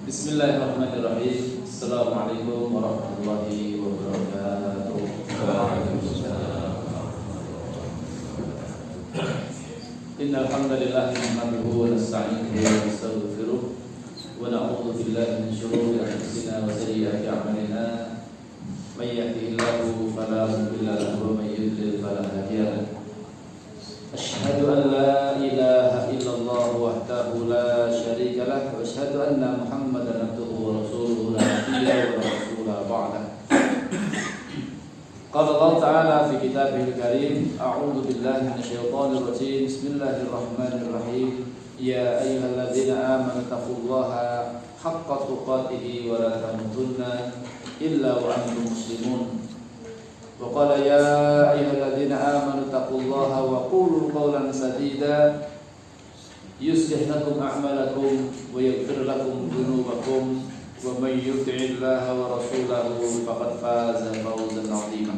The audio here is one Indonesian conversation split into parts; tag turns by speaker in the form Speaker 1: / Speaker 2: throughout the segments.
Speaker 1: Bismillahirrahmanirrahim. Assalamualaikum warahmatullahi wabarakatuh. Innal hamdalillah nahmaduhu wa nasta'inuhu wa nastaghfiruh wa na'udzu billahi min shururi anfusina wa sayyiati a'malina. May yahdihillahu fala mudilla lahu wa may yudlil fala hadiya lahu. Asyhadu an la ilaha illallah wahdahu la syarika lah wa asyhadu anna Muhammadan abduhu wa rasuluhu la nabiyya wa rasula ba'dah. Qala Allah Ta'ala fi kitabihil karim, a'udzu billahi minasyaitonir rajim. Bismillahirrahmanirrahim. Ya ayyuhalladzina amanu taqullaha haqqa tuqatih wa la tamutunna illa wa antum muslimun. Wa qala ya ayyuhalladzina amanu taqullaha wa qulu qawlan sadida yuslih lakum a'malakum wa yaghfir lakum dhunubakum wa may yuti'illaha wa rasulahu faqad faza fawzan 'azima.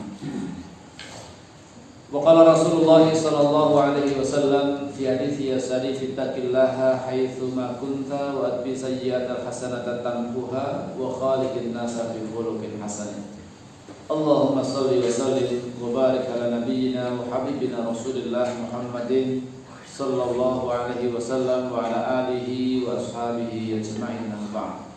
Speaker 1: Wa qala Rasulullah sallallahu alaihi wasallam fi hadithi yasari ittaqillaha haitsu ma kunta wa atbi sayyi'atal hasanata tamhuha wa khaliqin nasa bi khuluqin hasan. Allahumma salli wa sallim wa barik ala nabiyyina wa habibina Rasulillah Muhammadin sallallahu alaihi wasallam wa ala alihi wa ashabihi ajma'in. Ba'd.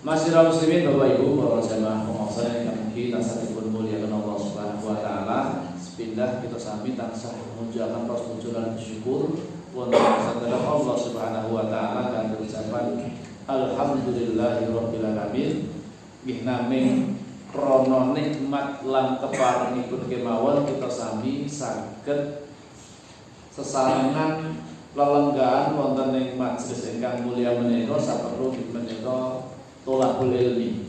Speaker 1: Masyiral muslimin, Bapak Ibu, para jamaah pemirsa yang kita sampun muliakan Allah Subhanahu wa taala. Sepindah kita sami tansah mengucapkan pujian syukur wonten satrap Allah Subhanahu wa taala kan ucapan alhamdulillahirabbil alamin. Nggih naming krana nikmat lan keparengipun kemawon kita sami saged sesarengan lelenggahan wonten ing majelis ingkang mulya menika saperlu menika tolakul ilmi.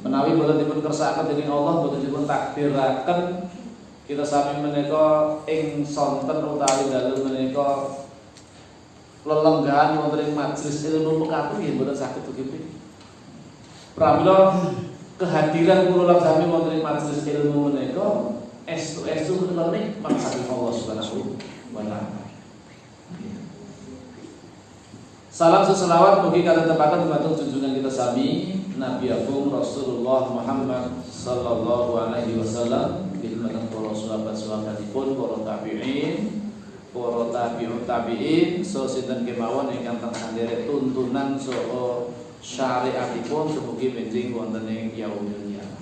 Speaker 1: Menawi boten dipun kersakaken dening Allah, boten dipun takdiraken kita sami menika ing sonten utawi dalu menika lelenggahan wonten ing majelis ilmu pekatu nggih boten saged ugi. Pramila kehadiran kula sami wonten ing majelis ilmu menika estu kula nikmat saking Allah Subhanahu wa taala. Salam selawat mugi katetepaken dumateng junjungan kita sami Nabi Agung Rasulullah Muhammad sallallahu alaihi wasallam, dumateng para sahabat-sahabatipun, para tabi'in, para tabi'ut tabi'in, so sinten kemawon ingkang tansah nderek tuntunan saha syariatipun dumugi mending wonten ing yaumul qiyamah.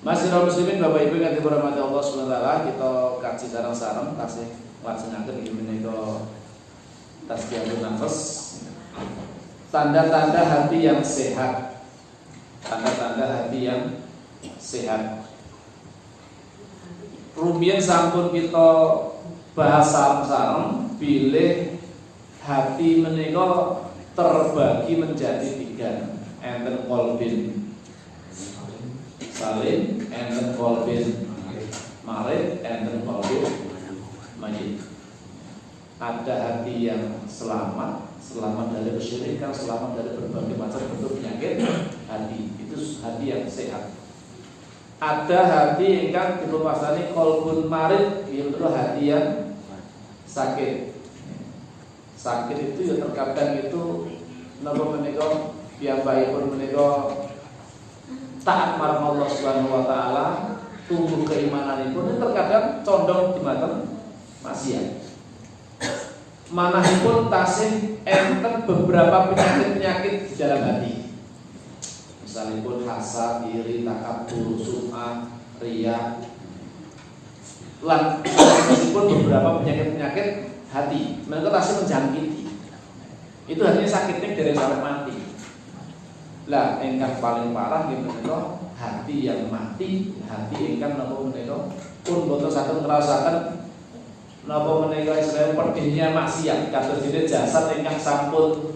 Speaker 1: Masyiral muslimin, Bapak Ibu ingkang dirahmati Allah Subhanahu wa taala, kita kaji sareng-sareng tasih lajengaken inggih menika tasbihul nafas. Tanda-tanda hati yang sehat. Tanda-tanda hati yang sehat. Rumiyin sampun kita bahas sareng-sareng bilih hati menika terbagi menjadi tiga. Enten qalbin salim, enten qalbin marid, enten qalbin mayyit. Ada hati yang selamat dari kesyirikan, selamat dari berbagai macam bentuk penyakit hati. Itu hati yang sehat. Ada hati ingkang dipasani qalbun marid, yaitu hati yang sakit. Sakit itu ya terkadang itu napa menika piyambakipun menika taat marang Allah Subhanahu wa taala, tumbuh keimananipun, terkadang condong dumateng maksiat. Manahipun tasih enten beberapa penyakit-penyakit di dalam hati. Misalipun hasad, iri, takabur, sum'ah, riya. Lan pun beberapa penyakit-penyakit hati. Mereka tasih menjangkiti. Itu hatinya sakitnya dari sampai mati. Lah ingkang paling parah nggih menika hati yang mati, hati ingkang napa menika pun boten saged ngrasaken napa menika Israel pedihnya maksiat kados dene jasad ingkang sampun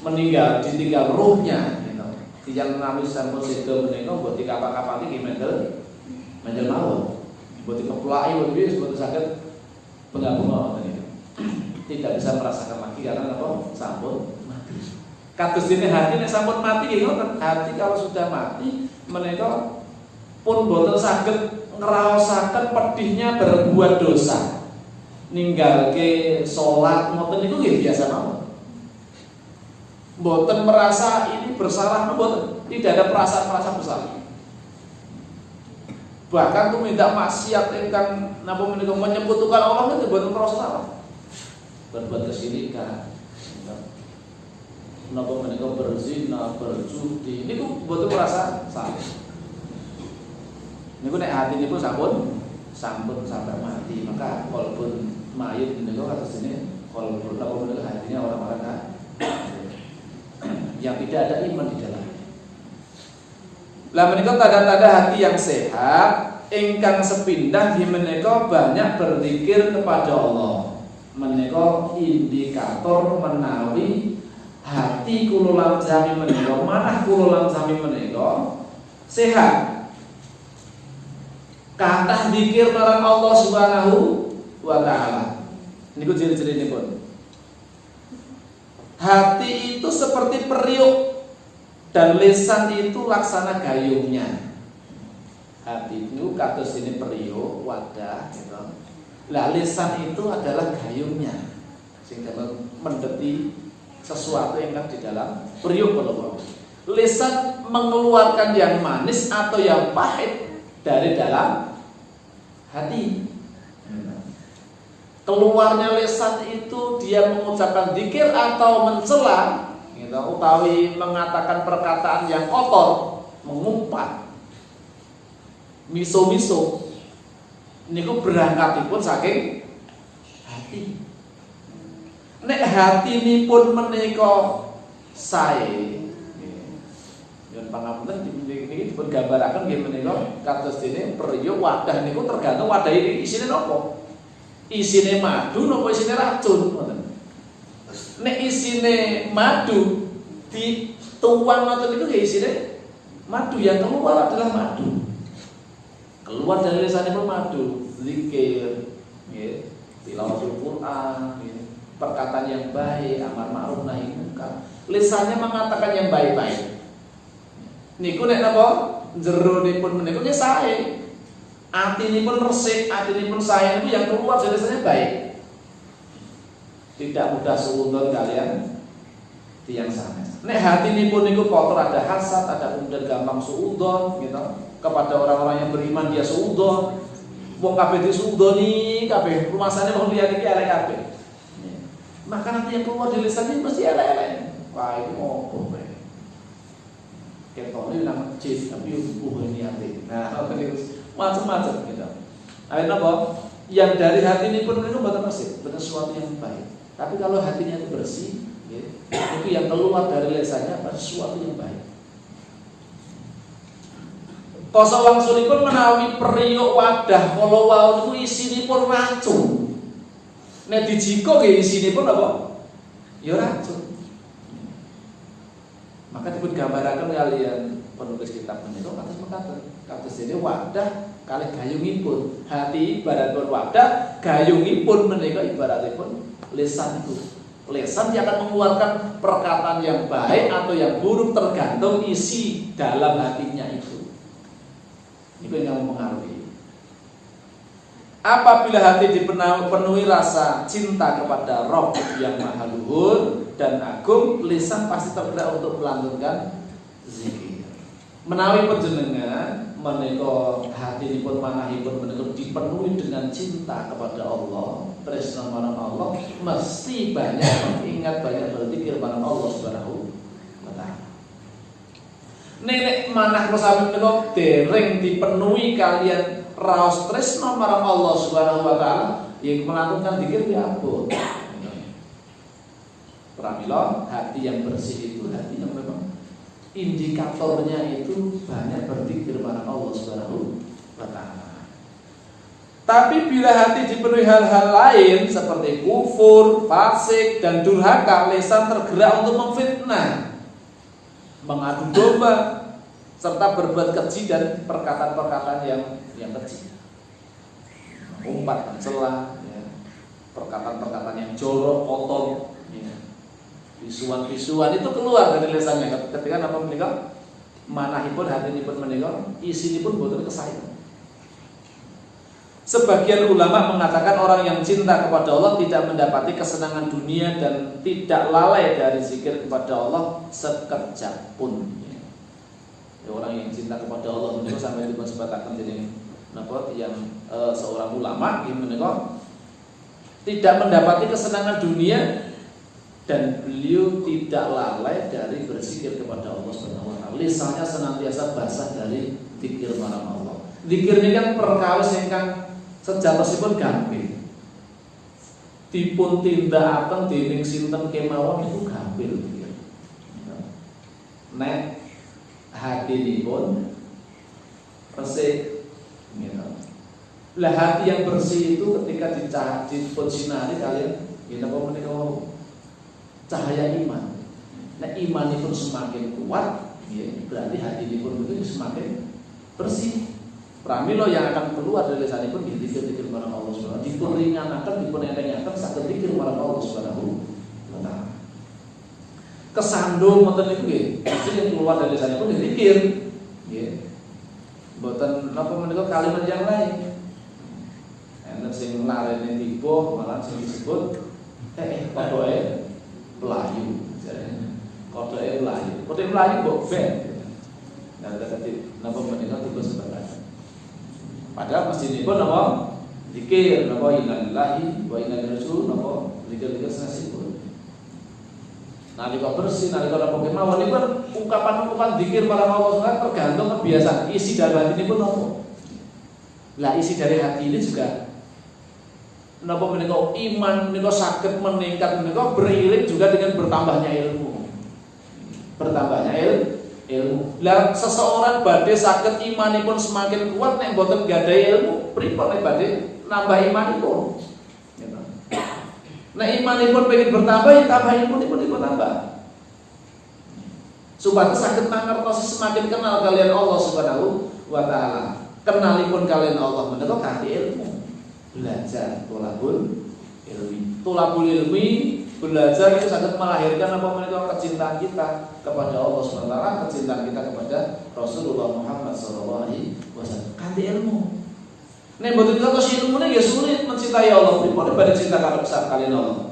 Speaker 1: meninggal, ditinggal ruhnya gitu. Tiyang nami sampun sedo menika mbok dikapa-kapani nggih mendel mawon. Mbok dikeplaki wis boten saged benga-benga ngoten niku. Tidak bisa merasakan lagi karena napa sampun mati. Kados dene hati nek sampun mati nggih ngoten. Hati kalau sudah mati menika pun boten saged ngraosaken pedihnya berbuat dosa. Ninggalke salat ngoten niku nggih biasa mawon. Mboten merasa ini bersalah, mboten. Tidak ada perasaan-perasaan bersalah. Bahkan tuh minta maksiat ingkang napa menika menyebutkan Allah itu mboten merasa salah. Berbuat kesyirikan, napa menika berzina, berjudi, niku mboten merasa salah. Niku nek hati niku sampun sampai mati, maka walaupun mayit menika kados dene walaupun napa menika hatinya orang-orang yang tidak ada iman di dalamnya. Lah menika tanda-tanda hati yang sehat ingkang sepindah di menika banyak berzikir kepada Allah. Menika indikator menawi hati kula lan sami menika, manah kula lan sami menika sehat. Kathah zikir marang Allah Subhanahu wa taala. Niku ciri-cirinipun. Hati itu seperti periuk dan lisan itu laksana gayungnya. Hati itu kados ini periuk, wadah gitu. Lah lisan itu adalah gayungnya sing dalam mendeti sesuatu yang di dalam periuk kalau lisan mengeluarkan yang manis atau yang pahit dari dalam hati. Keluarnya lisan itu dia mengucapkan zikir atau mencela, gitu, utawi mengatakan perkataan yang kotor, mengumpat, miso-miso. Niku berangkatipun saking hati. Nek hatinipun menika sae, yen pangapunten niki dipun gambaraken nggih menika kados dene periuk wadah niku tergantung wadah iki isine napa. Isine madu napa isine racun ngoten. Nek isine madu dituang ngoten niku nggih isine madu, yang keluar adalah madu. Keluar dari lisanipun madu, zikir, nggih, tilawatul Quran, nggih, perkataan yang baik, amar ma'ruf nahi munkar. Lisannya mengatakan yang baik-baik. Niku nek napa jero nipun menika nggih sae. Atinipun resik, atinipun sayang itu yang keluar dari lisannya baik. Tidak mudah suudzon kalian tiang sanes. Nek hatinipun niku kotor, ada hasad, ada kemudian gampang suudzon gitu. Kepada orang-orang yang beriman dia suudzon. Wong kabeh disuudzoni, kabeh rumasane wong liyane iki elek kabeh. Maka nanti yang keluar dari lisannya mesti elek-elek. Wah, itu opo kowe. Ketone nang masjid tapi ini ati. Nah, macam-macam gitu. Akhirnya apa? Yang dari hati ini pun itu bukan bersih, bukan sesuatu yang baik. Tapi kalau hatinya itu bersih, ya, itu yang keluar dari lisannya adalah sesuatu yang baik. Koso wangsulipun menawi periuk wadah kalau wau itu isinipun racun. Nek dijiko nggih isinipun apa? Ya racun. Maka dipun gambaraken kalian penulis kitab menika kados dene wadah kalih gayungipun. Hati ibaratipun wadah, gayungipun menika ibaratipun lisan itu. Lisan yang akan mengeluarkan perkataan yang baik atau yang buruk tergantung isi dalam hatinya itu. Itu yang mempengaruhi. Apabila hati dipenuhi rasa cinta kepada Rabb yang Maha Luhur dan Agung, lisan pasti tergerak untuk melantunkan zikir. Menawi panjenengan menika hatinipun manahipun menika dipenuhi dengan cinta kepada Allah, tresna marang Allah, mesti banyak mengingat, banyak berzikir marang Allah Subhanahu wa taala. Nek manah sami menika dereng dipenuhi kalian raos tresna marang Allah Subhanahu wa taala, yang melantunkan zikir ya abot. Pramila hati yang bersih itu hati yang memang indikatornya itu banyak berzikir marang Allah Subhanahu wa taala. Tapi bila hati dipenuhi hal-hal lain seperti kufur, fasik dan durhaka, lisan tergerak untuk memfitnah, mengadu domba, serta berbuat keji dan perkataan-perkataan yang keji, umpat, mencela, ya, perkataan-perkataan yang jorok, kotor, ya. Visuan-visuan itu keluar dari lisannya ketika apa menikah, manahipun hatinipun menikah, isinipun boten kesayangan. Sebagian ulama mengatakan orang yang cinta kepada Allah tidak mendapati kesenangan dunia dan tidak lalai dari zikir kepada Allah sekejap pun. Ya, orang yang cinta kepada Allah menika sampai disebataken dening napa yang seorang ulama iki menika tidak mendapati kesenangan dunia dan beliau tidak lalai dari berzikir kepada Allah Subhanahu wa taala. Lisannya senantiasa basah dari zikir marang Allah. Zikir ini kan perkawis ingkang sejatosipun gampil. Dipun tindakaken dening sinten kemawon niku gampil. Nek hatinipun resik gitu. Lah hati yang bersih itu ketika dipun sinari kalian yen apa menika cahaya iman. Nek imanipun semakin kuat, ya, berarti hatinipun itu semakin bersih. Pramila yang akan keluar dari lisanipun dikir-dikir marang Allah Subhanahu wa taala. Dipun ringanaken, dipun entengaken saged dikir marang Allah Subhanahu wa taala. Kesandung ngoten niku nggih, mesti yang keluar dari lisanipun dikir. Nggih. Mboten napa menika kalimat yang lain. Enten sing larene tiba malah sing disebut kodoke Melayu. Kodoke Melayu. Kodoke Melayu kok ben. Nah, tadi napa menika tiba sebenarnya. Padahal mesti ini pun apa? Zikir, apa innalillahi wa inna ilaihi raji'un, apa zikir-zikir senasipun. Nalika bersih, nalika napa kemawon niku ungkapan-ungkapan zikir para Allah tergantung kebiasaan isi dari hati ini pun apa. Lah isi dari hati ini juga napa menika iman menika saged meningkat menika beriring juga dengan bertambahnya ilmu. Bertambahnya ilmu. Lah seseorang badhe saged imanipun semakin kuat nek mboten gadhahi ilmu, pripun nek badhe nambah imanipun? Gitu. Nek imanipun pengen bertambah ya tambah ilmunipun tambah. Supaya saged mangertosi semakin kenal kalian Allah Subhanahu wa taala. Kenalipun kalian Allah menika kanthi ilmu. Belajar tolabul ilmi. Tolabul ilmi belajar itu sangat melahirkan apa menika kecintaan kita kepada Allah Subhanahu wa taala, kecintaan kita kepada Rasulullah Muhammad sallallahu alaihi wasallam. Kanthi ilmu. Nek mboten kita ilmune ya sulit mencintai Allah. Pripun badhe cinta kalian Allah.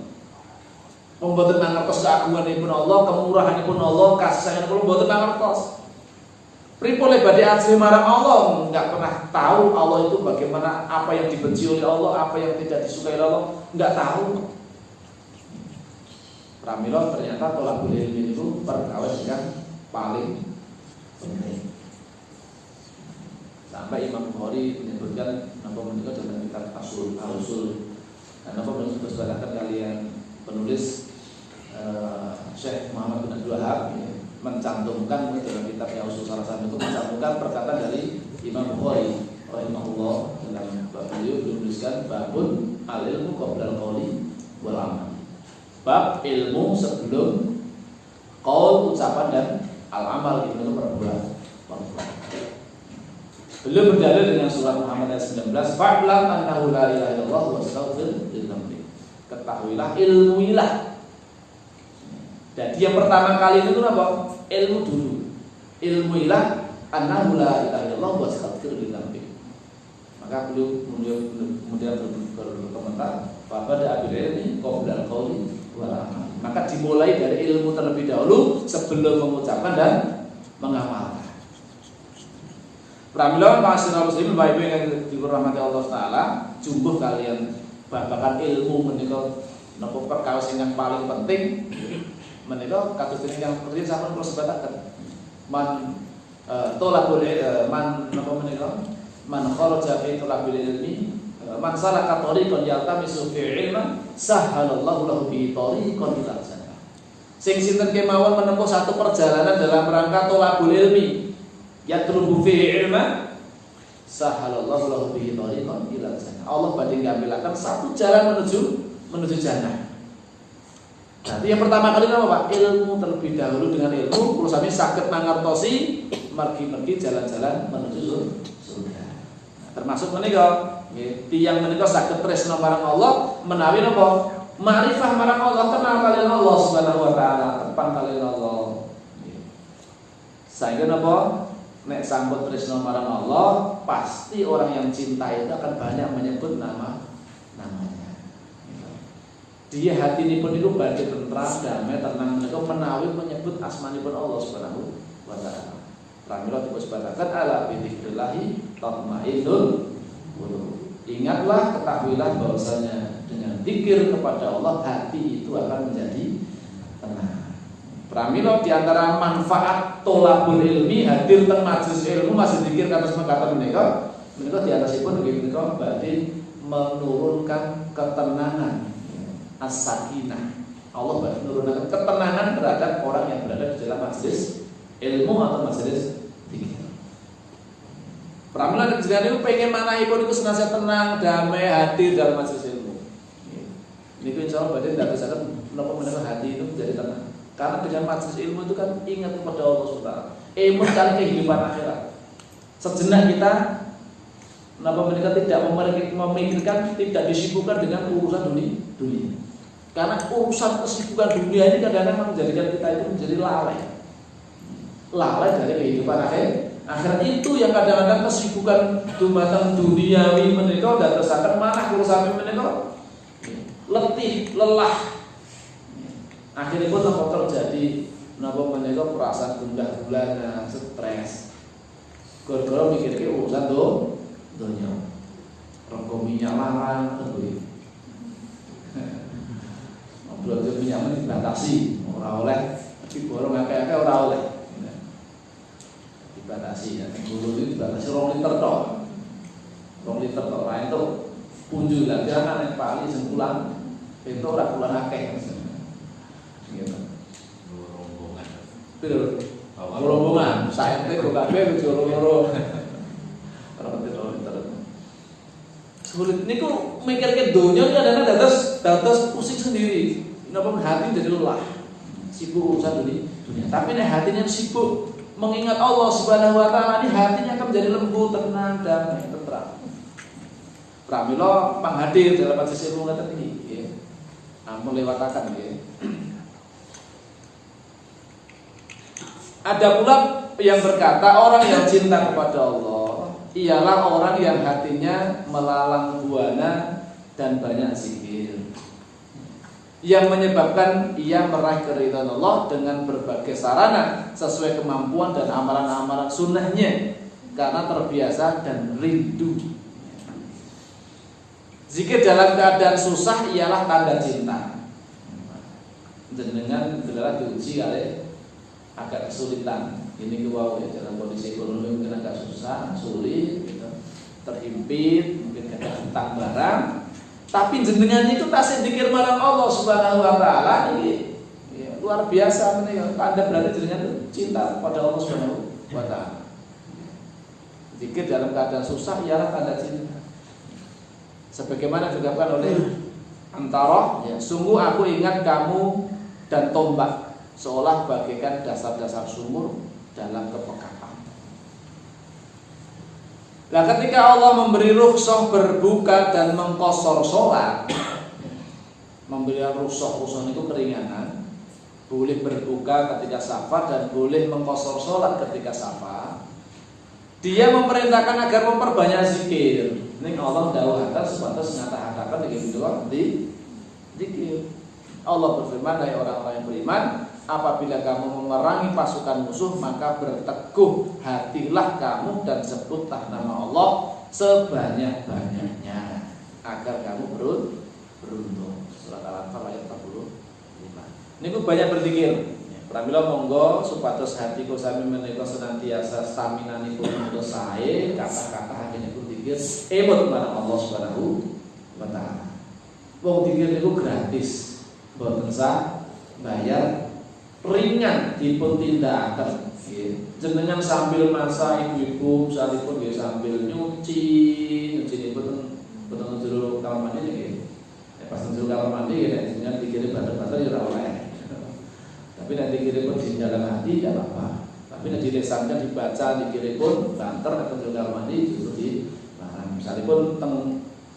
Speaker 1: Mboten mangertos keagunganipun Allah, kemurahanipun Allah, kasih sayangipun mboten mangertos. Pripun badhe ajeng marang Allah, enggak pernah tahu Allah itu bagaimana, apa yang dibenci oleh Allah, apa yang tidak disukai oleh Allah, enggak tahu. Pramila ternyata tolabul ilmi itu perkawis yang paling penting. Sampai Imam Bukhari menyebutkan napa menika dalam kitab Al-Usul. Napa menika disebutkan kalian penulis Syekh Muhammad bin Abdul Wahab mencantumkan dalam kitabnya Usul Salasan itu mencantumkan perkataan dari Imam Bukhari rahimahullah dalam bab beliau menuliskan babun al-ilmu qabla al-qawli wal amal. Bab ilmu sebelum qaul ucapan dan al-amal itu perbuatan. Beliau berdalil dengan surat Muhammad ayat 19, fa'lam annahu la ilaha illallah wa astaghfir lidzambik. Ketahuilah, ilmuilah. Jadi yang pertama kali itu apa? Ilmu dulu. Ilmuilah annahu la ilaha illallah wa astaghfir lidzambik. Maka beliau kemudian berkomentar, fa bada bil ilmi qabla al-qauli. Maka dimulai dari ilmu terlebih dahulu sebelum mengucapkan dan mengamalkan. Pramila masyarakat muslim baik yang dirahmati Allah taala, jumbuh kalian babakan ilmu menika napa perkawis yang paling penting menika kados ingkang rutin sampun kula sebataken. Man tolabul man napa menika man kharaja fi tolabil ilmi man salaka tariqan yaltamisu fi ilman sahhalallahu lahu bi tariqan ila jannah. Sing sinten kemawon menempuh satu perjalanan dalam rangka tolabul ilmi yatlubu fi ilman sahhalallahu lahu bi tariqan ila jannah. Allah badhe ngambilaken satu jalan menuju jannah. Jadi yang pertama kali apa Pak? Ilmu terlebih dahulu. Dengan ilmu kula sami saged mangertosi margi-margi jalan-jalan menuju surga. Nah, termasuk menika tiyang menika saged tresna marang Allah menawi napa? Ma'rifah marang Allah, kenal kalian Allah Subhanahu wa taala, tepan kalian Allah. Sehingga napa? nek sambut tresno marang Allah, pasti orang yang cinta itu akan banyak menyebut namanya. Dia hati ini pun itu badhe tentram, damai, tenang menika menawi menyebut asmanipun Allah Subhanahu wa taala. Pramila disebutaken ala bidzikrillahi tatmainnul qulub. Ingatlah, ketahuilah bahwasanya dengan zikir kepada Allah hati itu akan menjadi tenang. Pramila di antara manfaat tolabul ilmi, hadir teng majelis ilmu masih zikir kados mekaten menika di atasipun nggih menika badhe menurunkan ketenangan, as-sakinah. Allah badhe menurunkan ketenangan terhadap orang yang berada di dalam majelis ilmu atau majelis zikir. Pramila nek jenengan pengen manahipun iku senantiasa tenang, damai hati dalam majelis ilmu. Niku insyaallah badhe ndadosaken menapa menika hati itu menjadi tenang. Karena dengan majelis ilmu itu kan ingat kepada Allah Subhanahu. Ilmu kan kehidupan akhirat. Sejenak kita kenapa mereka tidak memikirkan, tidak disibukkan dengan urusan dunia. Karena urusan kesibukan dunia ini kadang-kadang menjadikan kita itu menjadi lalai dari kehidupan akhirat itu yang kadang-kadang kesibukan dumateng duniawi menika dadosaken manah urusan menika letih, lelah. Akhirnya pun apa terjadi napa menika perasaan gundah gulana, stres. Gara-gara mikirke urusan donya. Rego minyak larang kuwi. Belanja minyak dibatasi, ora oleh, tapi borong akeh-akeh ora oleh. Dibatasi ya, guru itu dibatasi 2 liter tok. 2 liter tok ora entuk punjul lagi ana nek pali sengkulan itu ora kulan akeh. Gitu. Rombongan, saya teh kok kabeh loro-loro. Sulit niku mikirke donya kadang-kadang dados pusing sendiri. Napa hati jadi lelah. Sibuk urusan dunia. Tapi nek hatinya sibuk mengingat Allah Subhanahu wa taala, ini hatinya akan menjadi lembut, tenang, damai, tentram. Pramila panghadir dalam majelis ilmu ngaten iki, nggih. Ampun lewataken nggih. Ada pula yang berkata orang yang cinta kepada Allah ialah orang yang hatinya melalang buana dan banyak zikir, yang menyebabkan ia meraih keridhaan Allah dengan berbagai sarana sesuai kemampuan dan amalan-amalan sunnahnya karena terbiasa dan rindu. Zikir dalam keadaan susah ialah tanda cinta. Dengan adalah diuji oleh agak kesulitan. Ini kewau ya, dalam kondisi ekonomi mungkin agak susah, sulit, gitu. Terhimpit, mungkin ada hutang barang. Tapi jenengan itu tasih zikir marang Allah Subhanahu wa taala ini ya, luar biasa menika. Anda berarti jenengan itu cinta kepada Allah Subhanahu wa taala. Zikir dalam keadaan susah ialah tanda cinta. Sebagaimana dikatakan oleh Antara, ya, sungguh aku ingat kamu dan tombak seolah bagaikan dasar-dasar sumur dalam kepekapan. Nah, ketika Allah memberi rukhsah berbuka dan mengqashar sholat, memberi rukhsah itu keringanan, boleh berbuka ketika safar dan boleh mengqashar sholat ketika safar. Dia memerintahkan agar memperbanyak zikir. Ini Allah dawuhaken sebatas nyatakaken di zikir. Allah berfirman, hai orang-orang yang beriman, apabila kamu memerangi pasukan musuh, maka berteguh hatilah kamu dan sebutlah nama Allah sebanyak-banyaknya agar kamu beruntung. Surat Al-Anfal ayat 45. Niku banyak berzikir. Pramila monggo supados hati kula sami menika senantiasa staminanipun menika sae, kata-kata hakinipun zikir emut marang Allah Subhanahu wa taala. Wong zikir niku gratis, mboten sah bayar, ringan dipun tindakaken nggih. Jenengan sambil masak ibu-ibu salipun nggih sambil nyuci nipun boten jero kamar mandi nggih. Pas jero kamar mandi nek jenengan dikire bater-bater ya ora oleh. Tapi nanti dikirim pun di dalam hati tidak apa-apa. Tapi nanti dilesankan dibaca dikirim pun banter atau juga mandi justru di barang. Misalnya pun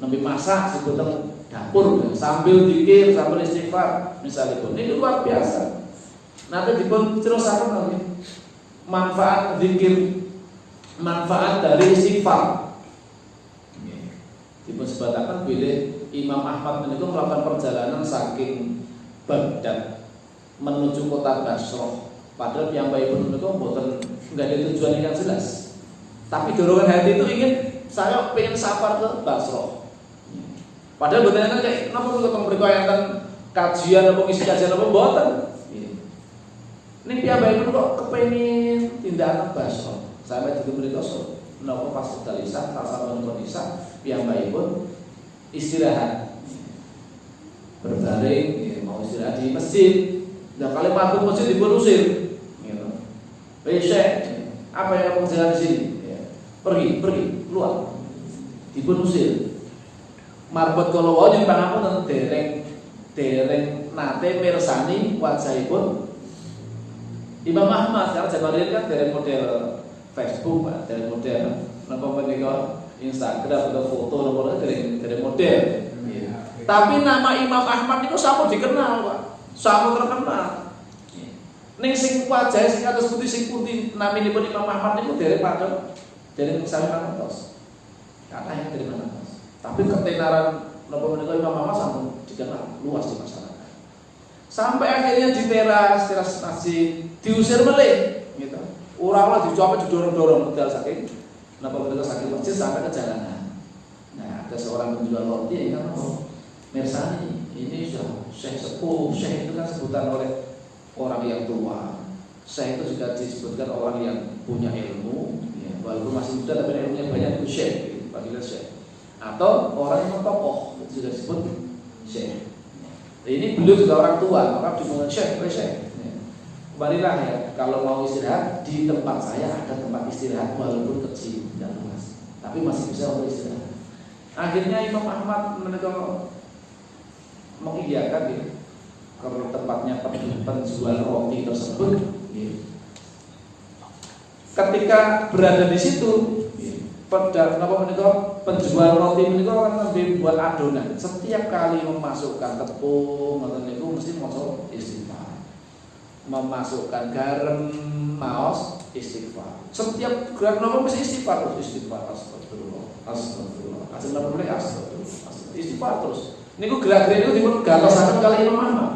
Speaker 1: nembe masak sebut teng dapur sambil zikir sambil istighfar misalnya pun ini luar biasa. Nanti dipun terus apa lagi manfaat zikir manfaat dari istighfar. Dipun sebataken bilih Imam Ahmad menika melakukan perjalanan saking Baghdad menuju kota Basrah. Padahal piyambakipun menika mboten enggak ada tujuan yang jelas. Tapi dorongan hati itu ingin saya pengen safar ke Basrah. Padahal mboten enten kayak napa ketemu mriku enten kajian apa ngisi kajian apa mboten. Ning piyambakipun kok kepengin tindakan ke Basrah. Sampai dadi mriku napa pas dalisa rasa kondisa piyambakipun istirahat. Berbaring mau istirahat di masjid. Nah, kalau masuk masjid dipun usir. Gitu. Syekh, apa yang kamu kerjakan di sini? Pergi, keluar. Dipun usir. Marbot kala wau yen pangapunten dereng nate mirsani wajahipun Imam Ahmad. Karena zaman kan dereng model Facebook, Pak, dereng model napa menika Instagram atau foto napa dereng model. Tapi nama Imam Ahmad itu sampun dikenal, Pak. Sampun terkenal. Ning sing wajah sing atus putih sing putih naminipun Imam Ahmad niku dereng padha dereng sami mantos. Katanya dari mantos. Tapi ketenaran napa menika Imam Ahmad sampun dikenal luas di masyarakat. Sampai akhirnya di teras masjid diusir melih gitu. Ora dicoba didorong-dorong medal saking napa menika saking masjid sampai ke jalanan. Nah, ada seorang penjual roti yang apa? Mirsani, ini sudah Syekh sepuh. Syekh itu kan sebutan oleh orang yang tua. Syekh itu juga disebutkan orang yang punya ilmu, ya, walaupun masih muda tapi ilmunya banyak itu Syekh, panggilan Syekh. Atau orang yang tokoh itu sudah disebut Syekh. Ini beliau juga orang tua, maka dipanggil Syekh, Syekh. Kembalilah ya, kalau mau istirahat di tempat saya ada tempat istirahat walaupun kecil dan luas, tapi masih bisa untuk istirahat. Akhirnya Imam Ahmad menekan mengiyakan ya, ke tempatnya penjual roti tersebut. Ya. Ketika berada di situ, penjual roti menika kan buat adonan. Setiap kali memasukkan tepung atau niku mesti maca istighfar. Memasukkan garam, maos istighfar. Setiap gerak napa mesti istighfar terus istighfar astagfirullah. Astagfirullah. Istighfar terus. Niku gerak-gerik itu dipun gatosaken kali Imam Ahmad.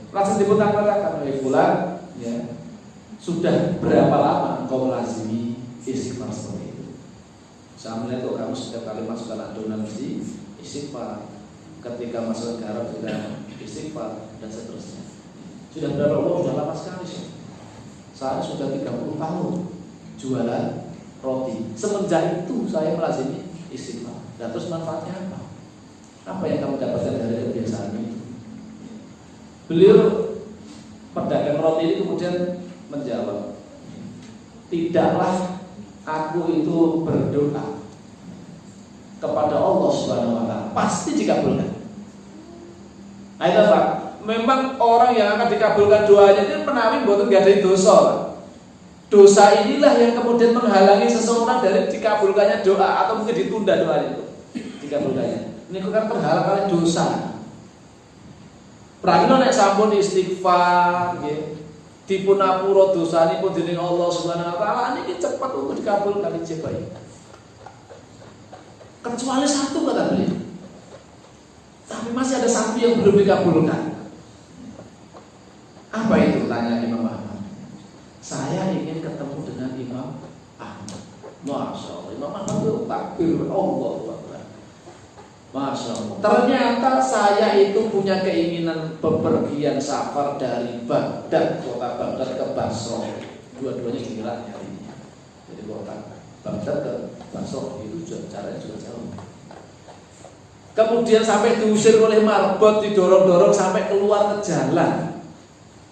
Speaker 1: Langsung dipun tangkaraken oleh fulan, ya. Sudah berapa lama engkau melazimi istighfar seperti itu? Saya melihat kok kamu setiap kali masukkan adonan mesti istighfar. Ketika masukkan garam juga istighfar dan seterusnya. Sudah berapa lama? Sudah lama sekali sih. Saya sudah 30 tahun jualan roti. Semenjak itu saya melazimi istighfar. Dan terus manfaatnya apa? Apa yang kamu dapatkan dari kebiasaan itu? Beliau pedagang roti ini kemudian menjawab, tidaklah aku itu berdoa kepada Allah Subhanahu wa taala pasti dikabulkan. Nah itu Pak, memang orang yang akan dikabulkan doanya itu menawi mboten nggadahi dosa. Dosa inilah yang kemudian menghalangi seseorang dari dikabulkannya doa atau mungkin ditunda doa itu dikabulkannya. Ini kan terhalang oleh dosa. Pragno nek sampun istighfar nggih, dipunapura dosanipun dening Allah Subhanahu wa taala niki cepat untuk dikabulkan ijabah. Kecuali satu kata beliau. Tapi masih ada satu yang belum dikabulkan. Apa itu? Tanya Imam Ahmad. Saya ingin ketemu dengan Imam Ahmad. Masya Allah, Imam Ahmad itu takbir Allah. Masya Allah. Ternyata saya itu punya keinginan bepergian safar dari Baghdad, kota Baghdad ke Basrah. Dua-duanya gila nyarinya. Jadi kota Baghdad ke Basrah itu caranya juga jauh. Kemudian sampai diusir oleh marbot, didorong-dorong sampai keluar ke jalan.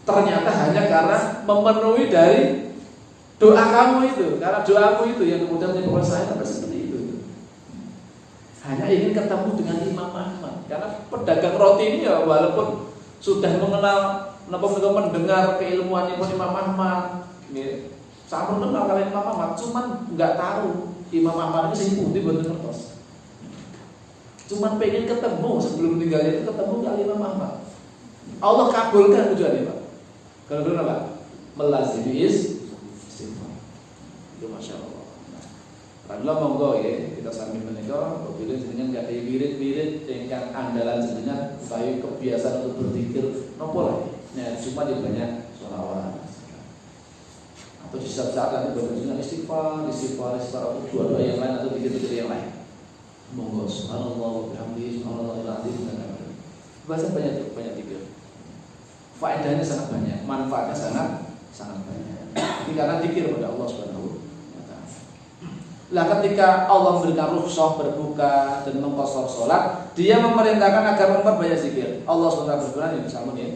Speaker 1: Ternyata hanya karena memenuhi dari doa kamu itu, karena doamu itu yang kemudian menyebabkan saya sampai seperti itu. Hanya ingin ketemu dengan Imam Ahmad. Karena pedagang roti ini ya walaupun sudah mengenal, mendengar keilmuan Imam Ahmad, sampun kenal kalian Imam Ahmad, cuman nggak tahu Imam Ahmad itu sing pundi mboten ngertos. Cuman pengen ketemu sebelum meninggalnya itu ketemu kali Imam Ahmad. Allah kabulkan tujuan Pak. Kalau apa? Melazimi istighfar. Itu Masya Allah. Mula monggo ya kita sami menika bila jenengan gak ada wirid-wirid ingkang andalan jenengan utawi kebiasaan untuk berzikir napa lagi. Nah, cuma di banyak sholawat. Atau di saat nanti berjenengan istighfar atau doa-doa yang lain atau zikir-zikir yang lain. Monggo subhanallah wa bihamdihi subhanallahil azim dan lain-lain. Baca banyak zikir. Faedahnya sangat banyak, manfaatnya sangat banyak. Karena zikir kepada Allah Subhanahu wa taala. Lah ketika Allah memberikan rukhsah berbuka dan mengqashar salat, dia memerintahkan agar memperbanyak zikir. Allah SWT berfirman ini sampun ya.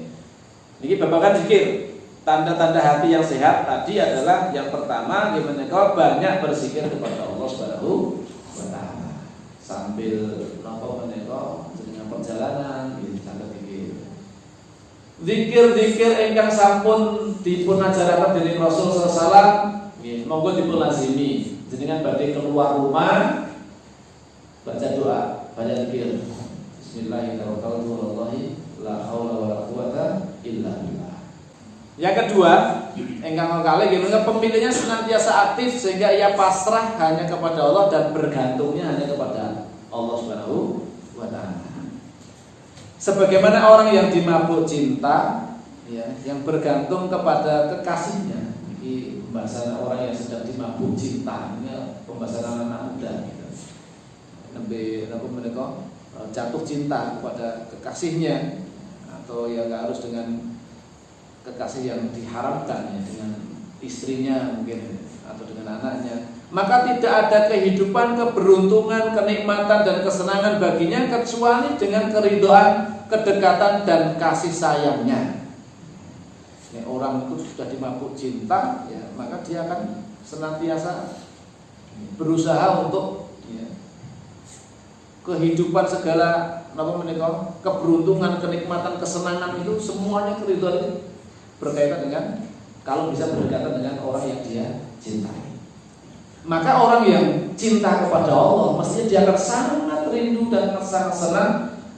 Speaker 1: Niki babagan zikir. Tanda-tanda hati yang sehat tadi adalah yang pertama gimana kau banyak berzikir kepada Allah Subhanahu wa taala. Sambil napa menika dengan perjalanan ini tanda zikir. Zikir-zikir ingkang sampun dipun ajaraken dening Rasul sallallahu alaihi wasallam nggih monggo dipun lazimi. Jenengan badhe keluar rumah baca doa, baca zikir. Bismillahirrahmanirrahim. La haula wala quwata illa billah. Yang kedua, ingkang kalih nggih pemilihnya senantiasa aktif sehingga ia pasrah hanya kepada Allah dan bergantungnya hanya kepada Allah Subhanahu wa taala. Sebagaimana orang yang dimabuk cinta, ya, yang bergantung kepada kekasihnya. Ini pembahasan orang yang sedang dimabuk cinta, ini pembahasan anak muda. Gitu. Lebih apa mereka jatuh cinta kepada kekasihnya, atau yang harus dengan kekasih yang diharapkan, ya, dengan istrinya mungkin atau dengan anaknya. Maka tidak ada kehidupan, keberuntungan, kenikmatan dan kesenangan baginya kecuali dengan keridhaan, kedekatan dan kasih sayangnya. Ya, orang itu sudah dimabuk cinta, ya, maka dia akan senantiasa berusaha untuk ya, kehidupan segala keberuntungan, kenikmatan, kesenangan itu semuanya keridhaan itu berkaitan dengan kalau bisa berdekatan dengan orang yang dia cintai. Maka orang yang cinta kepada Allah mestinya dia akan sangat rindu dan sangat senang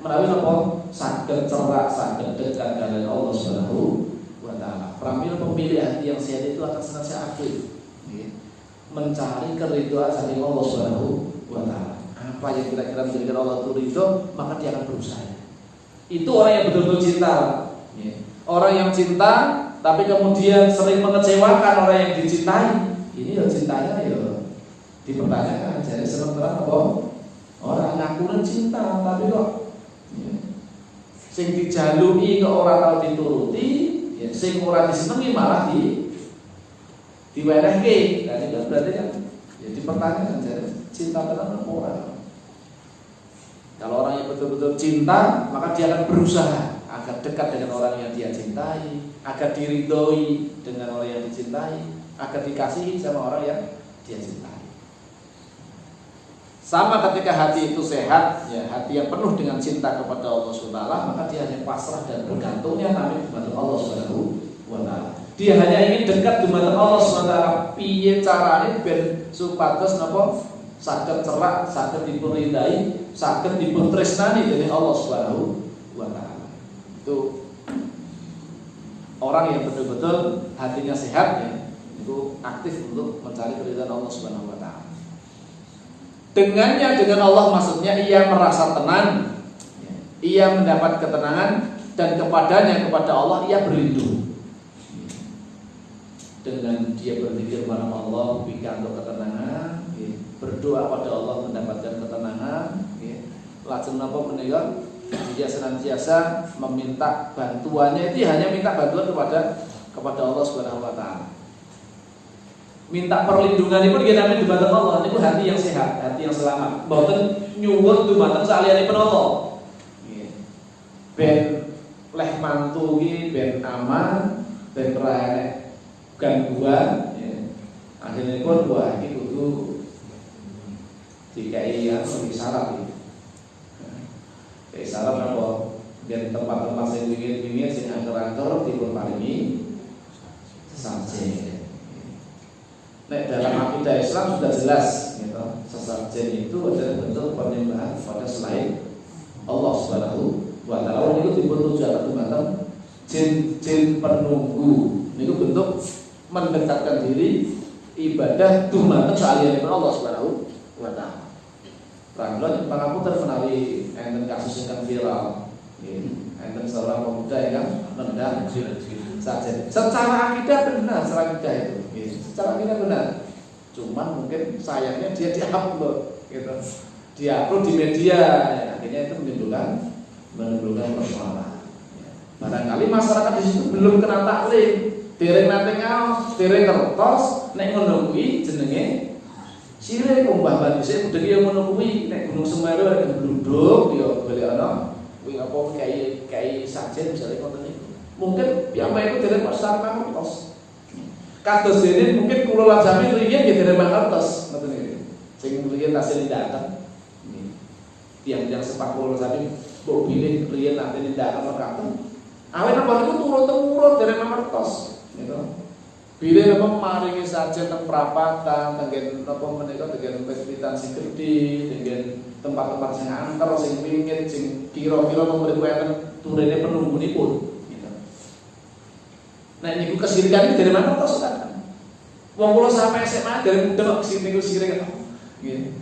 Speaker 1: menawi apa saged cerak, saged dekat dengan Allah Subhanahu wa taala. Pemilih hati yang sehat itu akan senantiasa aktif mencari keridhaan dari Allah Subhanahu wa taala. Apa yang kira-kira menjadikan Allah itu ridho, maka dia akan berusaha. Itu orang yang betul-betul cinta. Orang yang cinta tapi kemudian sering mengecewakan orang yang dicintai. Ini ya cintanya ya dipertanyakan. Jadi sementara apa? Orang ngaku cinta tapi kok ya, sing dijalui kok ora tau dituruti, ya, sing ora disenengi malah diwenehke. Nah itu berarti kan ya dipertanyakan. Jadi cinta tenan apa ora? Kalau orang yang betul-betul cinta, maka dia akan berusaha agar dekat dengan orang yang dia cintai, agar diridhoi dengan orang yang dicintai, agar dikasihi sama orang yang dia cintai. Sama ketika hati itu sehat, ya, hati yang penuh dengan cinta kepada Allah SWT, maka dia hanya pasrah dan bergantungnya nabi kepada Allah SWT. Dia hanya ingin dekat dengan Allah SWT. Piye carane ben supados napa saged cerak, saged dipun ridai, saged dipun tresnani dening Allah SWT. Itu orang yang betul-betul hatinya sehat, ya, itu aktif untuk mencari keridhaan Allah Subhanahu wa taala. Dengannya dengan Allah maksudnya ia merasa tenang, ya, ia mendapat ketenangan dan kepadanya kepada Allah ia berlindung. Dengan dia berzikir kepada Allah pikantuk ketenangan, ya, berdoa pada Allah mendapatkan ketenangan, ya. Lajeng napa menika dia senantiasa meminta bantuannya, itu hanya minta bantuan kepada Allah Subhanahu wa taala. Minta perlindungan itu nggih namine dumateng Allah niku hati yang sehat, hati yang selamat. Mboten nyuwun dumateng saliyanipun Allah. Nggih. Ben leh mantu iki ben aman, ben ora enek gangguan, ya. Akhirnya pun wah iki kudu dikai syarat iki. Kayak salam apa? Dan tempat-tempat sing wingit-wingit sing angker-angker dipun paringi sesajen. Nek dalam akidah Islam sudah jelas, gitu. Sesajen itu adalah bentuk penyembahan kepada selain Allah Subhanahu wa taala. Niku dipun tujuaken dumateng jin penunggu. Niku bentuk mendekatkan diri ibadah dumateng saliyanipun Allah Subhanahu wa ta'ala. Pramila pangapunten menawi enten kasus ingkang viral. Nggih, enten seorang pemuda yang nendang sajen. Secara akidah benar, secara akidah itu. Nggih, secara akidah benar. Cuman mungkin sayangnya dia di-upload gitu. Di-upload di media, ya, akhirnya itu menimbulkan persoalan. Ya. Barangkali masyarakat di situ belum kena taklim, dereng nate ngaos, dereng ngertos nek ngono kuwi jenenge sirik umbah ban dhisik kudu ya ngono kuwi nek Gunung Semeru nek glunduk ya golek ana kuwi apa kai sajen misale ngoten niku. Mungkin piyambake iku dereng masyarakat ngertos. Kados dene mungkin kula lan sami riyen nggih dereng ngertos ngoten niku. Sing riyen tasih tindakan. Tiang-tiang sepak bola tadi kok pilih riyen nanti tindakan mekaten. Awet napa niku turun-temurun dereng ngertos gitu. Pilih apa maringi saja teng prapatan, tengen napa menika tengen pecipitan sing gedhe, tengen tempat-tempat sing anter, sing pingit, sing kira-kira nomor enten turune penunggunipun gitu. Nah niku kesirikan dari mana ngertos kan? Wong kula sampai SMA dari muda kesini niku sirik gitu.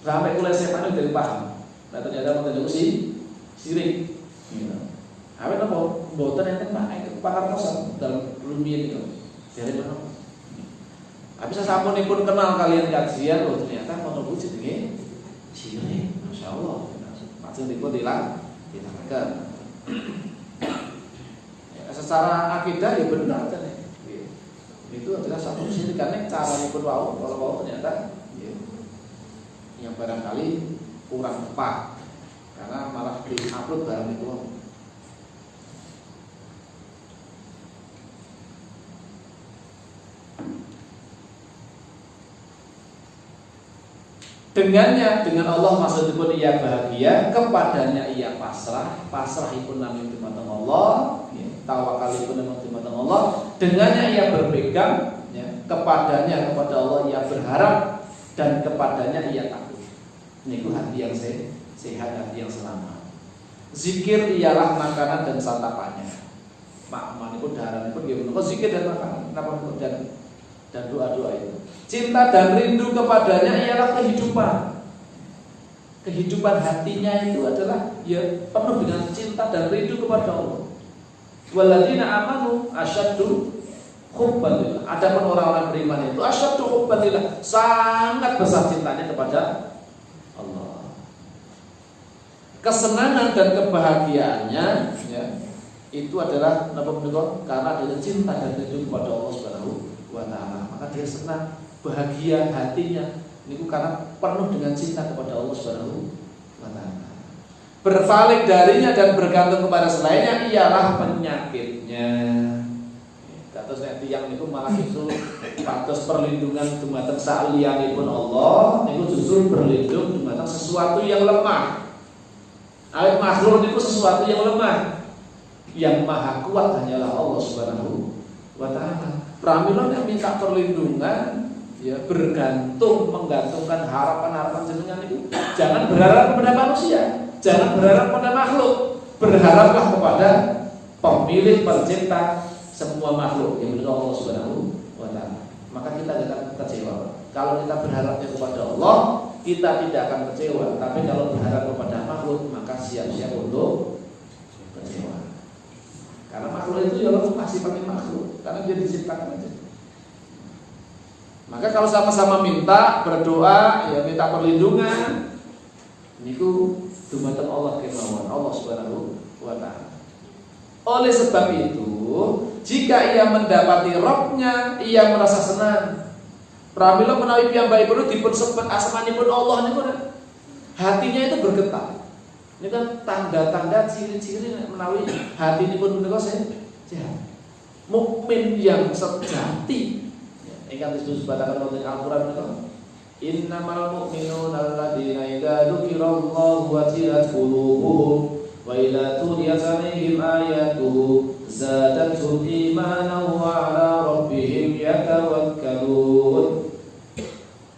Speaker 1: Sampai kula SMA dari paham. Nah ternyata menurut si sirik gitu. Awet apa mboten enten pangertosan dalam rumiyin itu. Dari mana? Habis sasampunipun kenal kalian kajian, oh ternyata ngono kuwi jenenge sirik. Masyaallah. Maksud dipun dilangkan. Ya, secara akidah ya benar kan. Itu adalah satu sirik karena caranya pun kalau ternyata ya, yang barangkali kurang tepat karena malah di-upload barang itu. Dengannya, dengan Allah maksudipun ia bahagia, kepadanya ia pasrah pasrahipun namung dumateng Allah, ya, tawakalipun namung dumateng Allah. Dengannya ia berpegang, ya, kepadanya kepada Allah ia berharap dan kepadanya ia takut. Niku hati yang sehat, hati yang selamat. Zikir ialah makanan dan santapannya. Makmanipun daharanipun nggih menika zikir dan makanan, napa dan doa-doa itu. Cinta dan rindu kepadanya ialah kehidupan. Kehidupan hatinya itu adalah ya penuh dengan cinta dan rindu kepada Allah. Walladzina amanu asyaddu hubban lillah. Adapun orang-orang beriman itu asyaddu hubban lillah, sangat besar cintanya kepada Allah. Kesenangan dan kebahagiaannya ya, itu adalah karena adanya cinta dan rindu kepada Allah Subhanahu wa taala. Maka dia senang, bahagia hatinya niku karena penuh dengan cinta kepada Allah Subhanahu wa taala. Berpaling darinya dan bergantung kepada selainnya ialah penyakitnya. Kados nek tiyang niku malah justru patos perlindungan dumateng saliyanipun Allah, niku justru berlindung dumateng sesuatu yang lemah. Awit makhluk niku sesuatu yang lemah. Yang maha kuat hanyalah Allah Subhanahu wa taala. Pramila nek minta perlindungan ya bergantung, menggantungkan harapan-harapan jenengan itu jangan berharap kepada manusia, jangan berharap pada makhluk, berharaplah kepada pemilik pencipta semua makhluk yang menurut Allah Subhanahu wa taala. Maka kita tidak akan kecewa. Kalau kita berharapnya kepada Allah, kita tidak akan kecewa. Tapi kalau berharap kepada makhluk, maka siap-siap untuk kecewa. Karena makhluk itu ya masih pakai makhluk, karena dia diciptakan aja. Maka kalau sama-sama minta, berdoa, ya minta perlindungan, niku dumateng Allah kemawon, Allah Subhanahu wa taala. Oleh sebab itu, jika ia mendapati Rabb-nya, ia merasa senang. Pramila menawi piyambakipun dipun sebut asmanipun Allah niku hatinya itu bergetar. Ini kan tanda-tanda ciri-ciri menawi hatinipun menika sehat. Mukmin yang sejati ingkang disebutaken wonten Al-Qur'an menika innamal mu'minuna alladzina idza dzukirallahu wajilat qulubuhum wa idza tuliyat 'alaihim ayatuhu zadatuhum imanan wa 'ala rabbihim yatawakkalun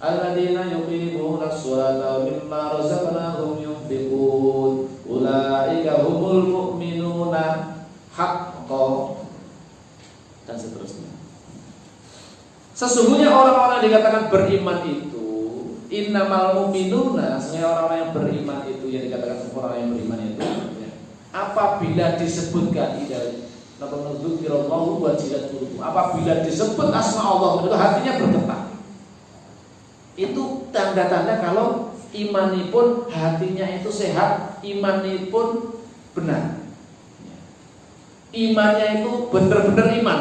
Speaker 1: alladzina yuqimuna as-salata wa mimma razaqnahum yunfiqun ulaika humul mu'minuna haqqan dan seterusnya. Sesungguhnya orang-orang yang dikatakan beriman itu innamal mu'minuna, sebenarnya orang-orang yang beriman itu, yang dikatakan orang yang beriman itu ya, apabila disebutkan dari nadzukirallahu wajilat qulubuhum, apabila disebut asma Allah itu hatinya bergetar. Itu tanda-tanda kalau imanipun, hatinya itu sehat, imanipun benar. Imannya itu benar-benar iman,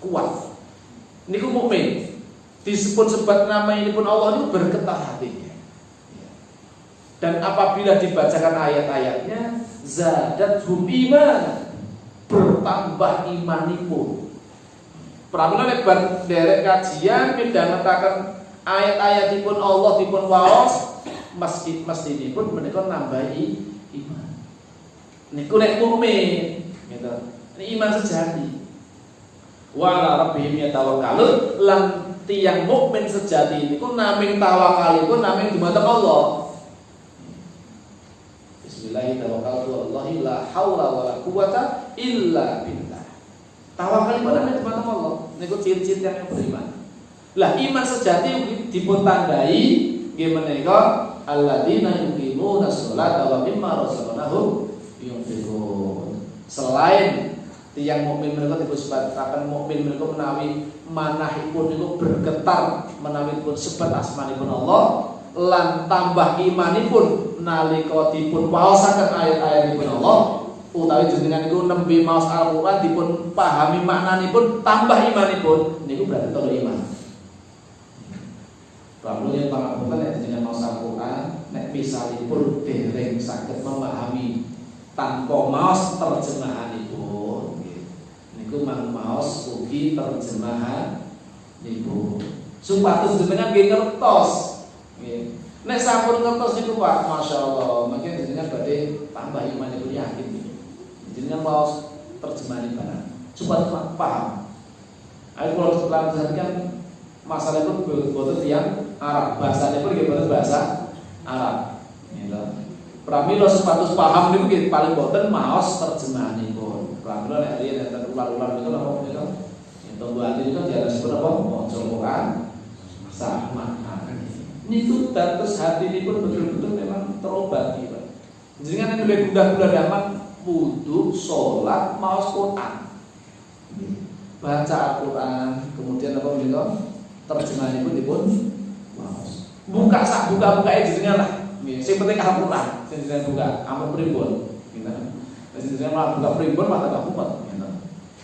Speaker 1: kuat. Niku mukmin. Disebut-sebut nama ini pun Allah itu bergetar hatinya. Dan apabila dibacakan ayat-ayatnya, zadathum iman, bertambah imanipun. Pramila lebar derek kajian midhangetaken ayat-ayatipun Allah dipun waos, masjid-masjidipun menika nambahi iman. Niku nek mukmin, gitu. Ini iman sejati. Wa ala rabbihim yatawakkalun, lan tiyang mukmin sejati niku naming tawakalipun naming dumateng Allah. Bismillahirrahmanirrahim. La haula wala quwata illa billah. Tawakalipun naming dumateng Allah. Niku ciri-ciri yang beriman. Lah iman sejati dipun tandai nggih menika alladzina yuqimuna sholata wa mimma razaqnahum yunfiqun. Selain tiyang mukmin menika disebutaken mukmin menika menawi manahipun niku bergetar menawi pun sebut asmanipun Allah, lan tambah imanipun nalika dipun waosaken ayat-ayatipun Allah, utawi jenengan niku nembe maos Al-Qur'an dipun pahami maknanipun tambah imanipun, niku berarti tolo iman. Lalu yang pangapunten nek jenengan maos Al-Qur'an nek misalipun dereng saged memahami tanpa maos terjemahanipun, niku mang maos ugi terjemahan niku supados jenengan nggih ngertos nggih. Nek sampun ngertos niku Pak, masyaallah, mungkin jenengan badhe tambah imanipun yakin niku. Jenengan maos terjemahan barang supados paham. Ayo kula perhatikan masalah itu boten tiyang Arab, bahasane pun nggih boten bahasa Arab. Gitu. Pramila supados paham niku nggih paling boten maos terjemahanipun. Pramila nek riyen enten ular-ular niku napa menika? Ento buati niku diarani apa? Maca Quran sama. Niku dados hatinipun betul-betul memang terobati, Pak. Jenengan nek luwih gundah-gundah daman wudu, salat, maos Quran. Baca Al-Qur'an, kemudian apa menika? Terjemahanipun dipun maos. Buka sak buka-bukae jenengan lah. Nggih, sing penting Al-Qur'an, sing jenengan buka, ampun pripun. Gitu. Sing jenengan malah buka pripun mata gak mumet, gitu.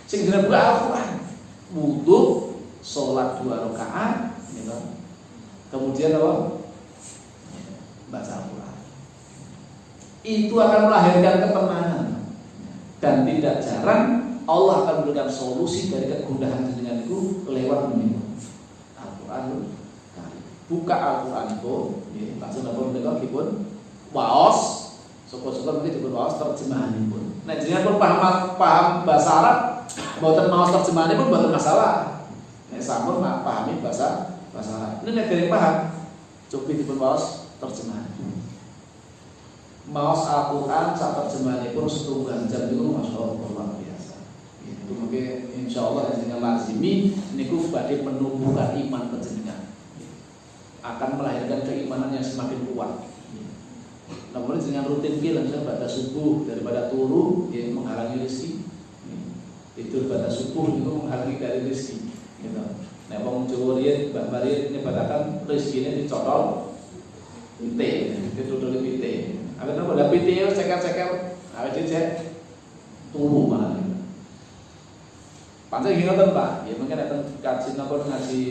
Speaker 1: Sing jenengan buka Al-Qur'an, wudu, salat 2 rakaat, gitu. Kemudian apa? Baca Al-Qur'an. Itu akan melahirkan ketenangan. Dan tidak jarang Allah akan memberikan solusi dari kegundahan jenengan itu lewat menika. Al-Qur'an. Buka Al-Qur'an itu, nggih, langsung napa menika dipun waos, syukur-syukur mungkin dipun waos terjemahanipun. Nek jenengan pun paham bahasa Arab, mboten maos terjemahanipun mboten masalah. Nek sampun pahami bahasa Arab. Ini nek dereng paham, coba dipun waos terjemahan. Maos Al-Qur'an sak terjemahanipun setunggal jam niku masyaallah luar biasa. Itu mungkin insyaallah jenengan lazimi niku badhe menumbuhkan iman panjenengan. Akan melahirkan keimanan yang semakin kuat. Namun dengan rutin kita misalnya pada subuh daripada turu yang menghalangi rezeki. Tidur pada subuh itu menghalangi dari rezeki. Gitu. Nah, wong Jawa riyen Mbak Maria ini katakan rezekine dicotol pite, ditutul pite. Akhirnya pada pite yo cekel-cekel, awet cek turu malah. Pancen ngoten Pak, ya mungkin nek kaji napa ngaji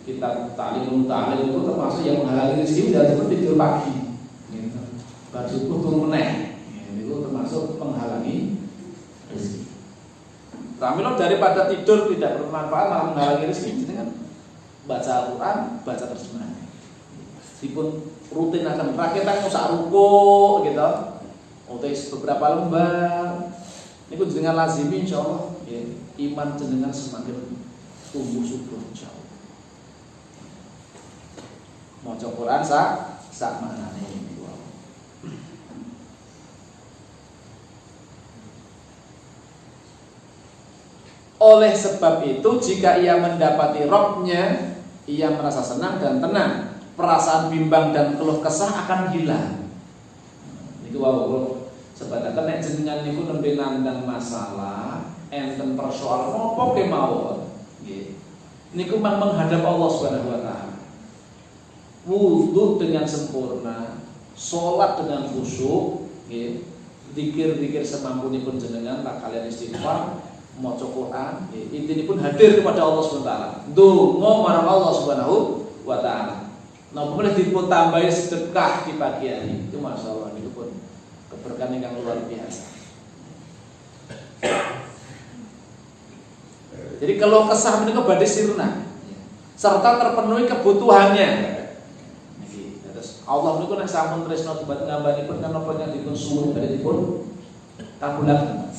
Speaker 1: kita ta'lim itu termasuk yang menghalangi rezeki dan seperti tidur pagi. Gitu. Bar subuh turu meneh. Itu termasuk menghalangi rezeki. Pramila daripada tidur tidak bermanfaat malah menghalangi rezeki, jenengan baca Al-Qur'an, baca terjemahannya. Meskipun rutin akan rakyatan sak ruko gitu. Otis beberapa lembar. Niku jenengan lazimi insyaallah ya, iman jenengan semakin tumbuh subur insyaallah. Maca Quran sak maknane niku. Oleh sebab itu jika ia mendapati Rabb-nya, ia merasa senang dan tenang. perasaan bimbang dan keluh kesah akan hilang. Niku wau sebataken nek jenengan niku nembe nandang masalah, enten persoalan apa kemawon, nggih. Niku menghadap Allah Subhanahu wa taala. Wudu dengan sempurna, salat dengan khusyuk, nggih. Zikir-zikir semampunipun jenengan, tak kalian istighfar, maca Quran, nggih. Intinipun hadir kepada Allah Subhanahu wa taala. Ndonga marang Allah Subhanahu wa taala. Nah, boleh dipun tambahi sedekah di pagi hari. Itu masyaallah itu pun keberkahan yang luar biasa. Jadi kalau kesah menika badhe sirna serta terpenuhi kebutuhannya. Niki terus Allah niku nek sampun tresna dumateng hambanipun kan napa ingkang dipun suwun badhe dipun kabulaken.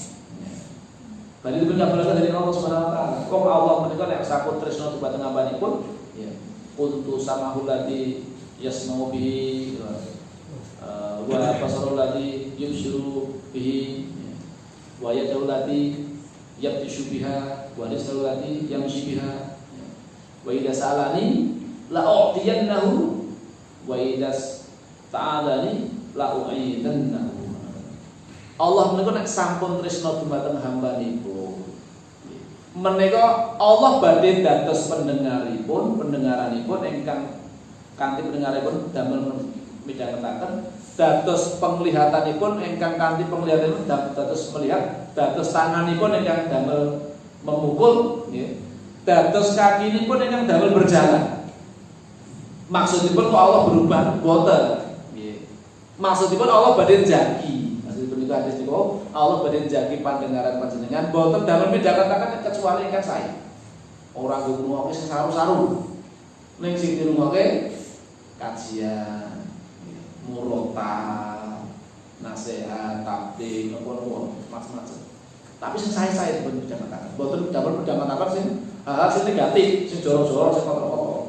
Speaker 1: Badhe dipun kabulaken dari Allah Subhanahu wa taala. Kok Allah menika nek sampun tresna dumateng hambanipun ya kuntu samahul ladzi yasma'u bihi wa basarul ladzi yubsiru bihi wa yadul ladzi yabtishu biha wa lisanul ladzi yamshi biha wa idza sa'alani la u'tiyannahu wa idza ta'alani la u'idannahu. Allah menika nek sampun tresna dumateng hambanipun menika Allah badhe dados pendengaranipun ingkang kanthi pendengaranipun damel midhangetaken, dados penglihatanipun ingkang kanthi penglihatanipun dados melihat, dados tanganipun ingkang damel memukul, nggih. Dados kakinipun ingkang damel berjalan. Maksudipun kok Allah berubah boten, nggih. Maksudipun Allah badhe njagi. Maksudipun itu hadis niku Allah badhe njagi pandengaran panjenengan boten damel midhangetaken kecuali ingkang sae. Ora ngrungokke sing saru-saru. Ning sing dirungokke kajian, murotal, nasihat, tabligh, napa-napa macam-macam. Tapi sing sae-sae dipun midhangetaken. Boten damel midhangetaken sing hal sing negatif, sing jorok-jorok, sing kotor-kotor.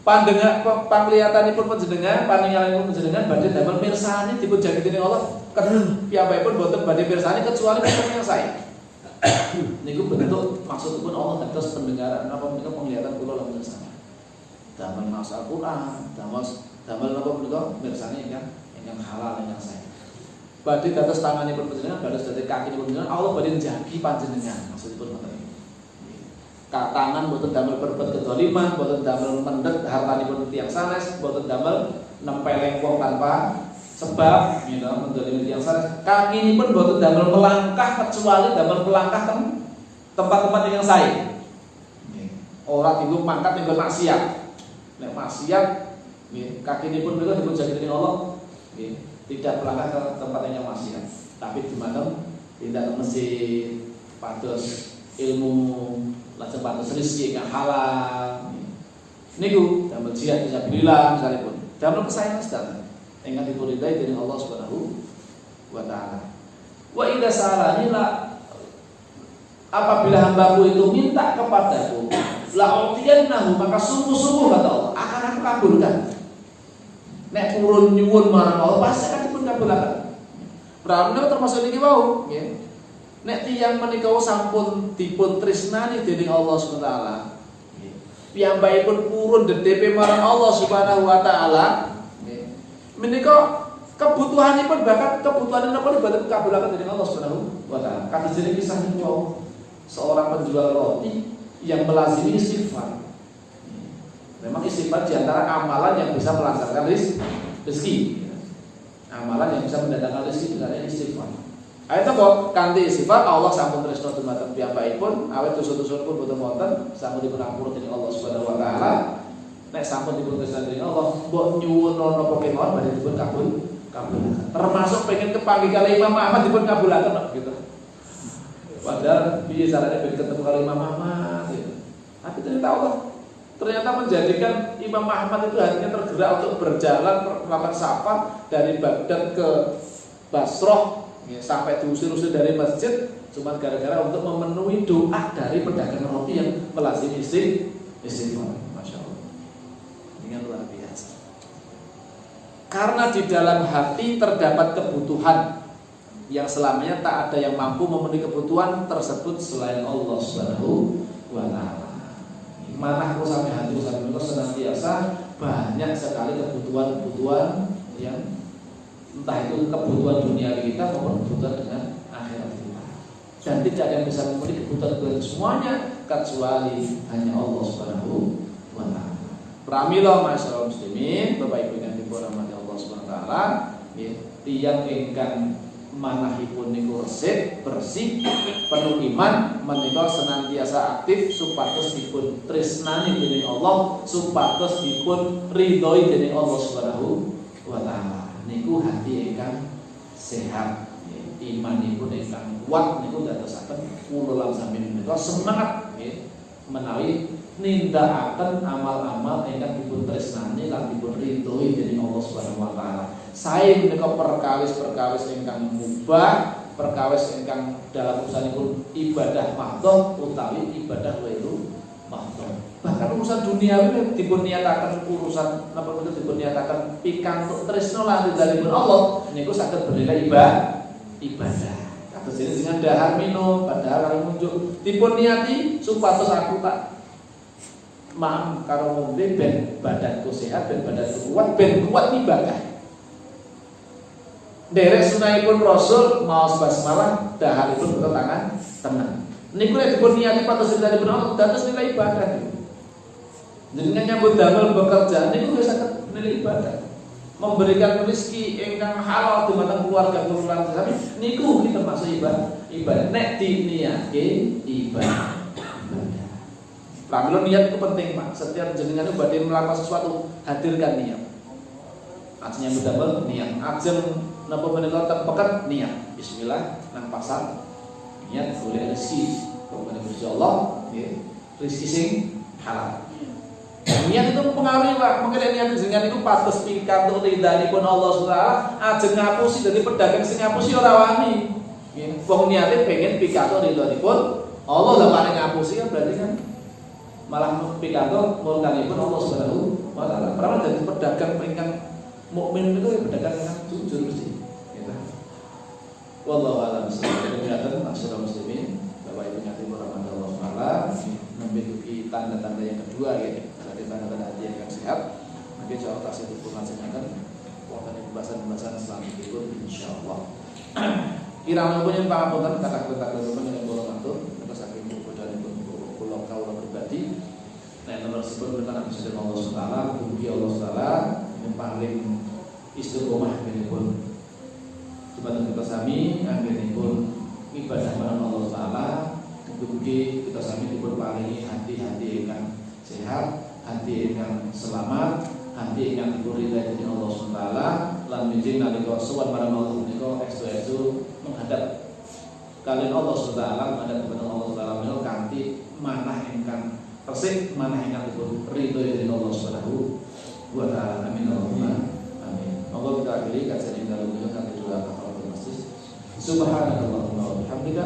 Speaker 1: Pandengar panglihatanipun panjenengan, paningalanipun panjenengan badhe damel mirsani dipun jagi dening Allah. Piyambakipun boten badhe mirsani kecuali yang sae. Niku bentuk maksudipun Allah dados pendengaran napa menika penglihatan kula lan mirsani. Damel maca Al-Qur'an, damel napa menika mirsani ingkang halal ingkang sae. Badhe dados tanganipun panjenengan, badhe dados kakinipun panjenengan, Allah badhe njagi panjenengan. Maksudipun ngoten. Tangan boten damel perbuat kedzaliman, boten damel mendhet hartanipun tiyang sanes, boten damel nempeleng wong tanpa sebab, mendolimi tiyang sanes. Kakinipun boten damel melangkah kecuali damel melangkah tempat-tempat yang sae. Ora dienggo mangkat ning maksiat. Nek maksiat, nggih, kakinipun menika dipun jagi dening Allah, nggih, tidak melangkah ke tempat yang maksiat, tapi dumateng tindak masjid, pados ilmu, lajeng pados rezeki ingkang halal. Niku damel jihad fisabilillah misalipun. Damel kesayangan sedaya ingkang dipun ridhai dening Allah Subhanahu wa taala. Wa idza sa'alani la, apabila hambaku itu minta kepadaku, la utiyannahu, maka sungguh-sungguh kata Allah akan aku kabulkan. Nek purun nyuwun marang Allah pasti akan dipun kabulaken. Berarti termasuk niki wau, nggih. Nek tiyang menika sampun dipun tresnani dening Allah Subhanahu wa taala, nggih. Piyambakipun purun dedepe marang Allah Subhanahu wa taala, nggih. Menika kebutuhanipun bahkan kebutuhan napa boten kabulaken dening Allah Subhanahu wa taala. Kados dene kisah niku seorang penjual roti yang melazimi istighfar. Memang istighfar diantara amalan yang bisa melancarkan rezeki. Amalan yang bisa mendatangkan rezeki adalah istighfar. Ayat apa? Kanthi istighfar Allah sampun tresna dumateng piyambakipun, awet dosa-dosanipun boten wonten, sampun dipun ampura dening Allah Subhanahu wa taala. Nek sampun dipun tresna dening Allah, mbok nyuwun napa kemawon badhe dipun kabulaken. Termasuk pengen kepanggih kali Imam Ahmad dipun kabulaken gitu. Padahal piye carane ben ketemu karo Imam Ahmad gitu. Tapi ternyata menjadikan Imam Ahmad itu hatinya tergerak untuk berjalan melakukan safar dari Baghdad ke Basrah, ya, sampai diusir-usir dari masjid cuma gara-gara untuk memenuhi doa dari pedagang roti yang melazimi istighfar. Masya Allah, ini luar biasa. Karena di dalam hati terdapat kebutuhan yang selamanya tak ada yang mampu memenuhi kebutuhan tersebut selain Allah Subhanahu wa taala. manahku sampai hatiku sampai menika senantiasa banyak sekali kebutuhan-kebutuhan yang entah itu kebutuhan dunia kita maupun kebutuhan dengan akhirat kita. Dan tidak ada yang bisa memenuhi kebutuhan itu semuanya kecuali hanya Allah Subhanahu wa taala. Pramila masyaallah muslimin, Bapak Ibu yang dirahmati Allah Subhanahu wa taala, nggih, tiyang ingkang manahipun niku resik, bersih, penuh iman, menika senantiasa aktif supados dipun tresnani dening Allah, supados dipun ridhoi dening Allah Subhanahu wa taala. Niku hati ingkang sehat, imanipun ingkang kuat niku dadosaken kula lan sami menika semangat nggih menawi nindakaken amal-amal ingkang dipun tresnani lan dipun ridhoi dening Allah Subhanahu wa taala. Sae menika perkawis-perkawis ingkang mubah, perkawis ingkang dalam urusanipun ibadah mahdhah utawi ibadah wailu mahdhah. Bahkan urusan duniawi dipun niataken urusan napa menika dipun niataken pikantuk tresna lan ridhanipun Allah niku saged bernilai ibadah. Kados dengan dahar minum padahal kali munjuk dipun niati supados aku tak maam karo ngombe ben badanku sehat, ben badanku kuat, ben kuat ibadah. Derek sunahipun Rasul maos basmalah daharipun beto tangan tenang. Niku nek dipun niati patos ridhanipun Allah dados nilai ibadah. Jenengan nyambut damel bekerja niku wis saged nilai ibadah. Memberikan rezeki ingkang halal dumateng keluarga kula sami niku kita masuk ibadah. Nek diniatke ibadah. Pramila niat itu penting, Pak. Setiap jenengan itu badhe melakukan sesuatu, hadirkan niat. Ajeng nyambut damel niat. Ajeng napa menika tepekan niat. Bismillah nang pasar niat golek rezeki. Kepada Gusti Allah, nggih. Rezeki sing halal. Niat itu mempengaruhi, Pak. Mengene niat jenengan itu patos pikantuk ridhanipun Allah Subhanahu ajeng ngapusi dadi pedagang sing ngapusi ora wani. Nggih. Wong niate pengen pikantuk ridhanipun Allah lah paling ngapusi kan berarti kan malah pikantuk murkanipun Allah Subhanahu wa taala. Pramila dadi pedagang ingkang mukmin itu pedagang yang jujur mesti. Gitu. Wallahu a'lam bishawab. Demikian masyaallah muslimin, Bapak Ibu yang dirahmati Allah taala, memiliki tanda-tanda yang kedua ya. Tanda-tanda hati yang sehat. Mungkin insyaallah tasih hubungan sengakan wonten pembahasan-pembahasan selanjutnya insyaallah. Kirang punya pangapunten kata-kata yang kula matur atas saking bodhanipun kula kawula pribadi. Nek nomor sepuluh berkata Gusti Allah Taala, mugi Allah Taala yang paling istiqomah menipun dumateng kita sami anggenipun ibadah marang Allah Taala. Mugi kita sami dipun paringi hati-hati ingkang sehat, hati ingkang selamat, hati ingkang diridhai dening Allah Subhanahu wa taala lan mijing nalika sowan marang Allah menika estu-estu menghadap kalian Allah Subhanahu wa taala, menghadap kepada Allah Subhanahu wa taala menika kanthi manah ingkang resik, manah ingkang dipun ridhoi dening Allah Subhanahu wa taala. Amin Allahumma amin. Monggo kita akhiri kajian ing dalem menika kanthi doa kafaratul masjid. Subhanakallahumma wa bihamdika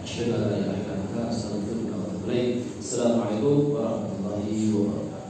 Speaker 1: asyhadu an la ilaha illa anta astaghfiruka wa atubu ilaik. Assalamualaikum warahmatullahi wabarakatuh.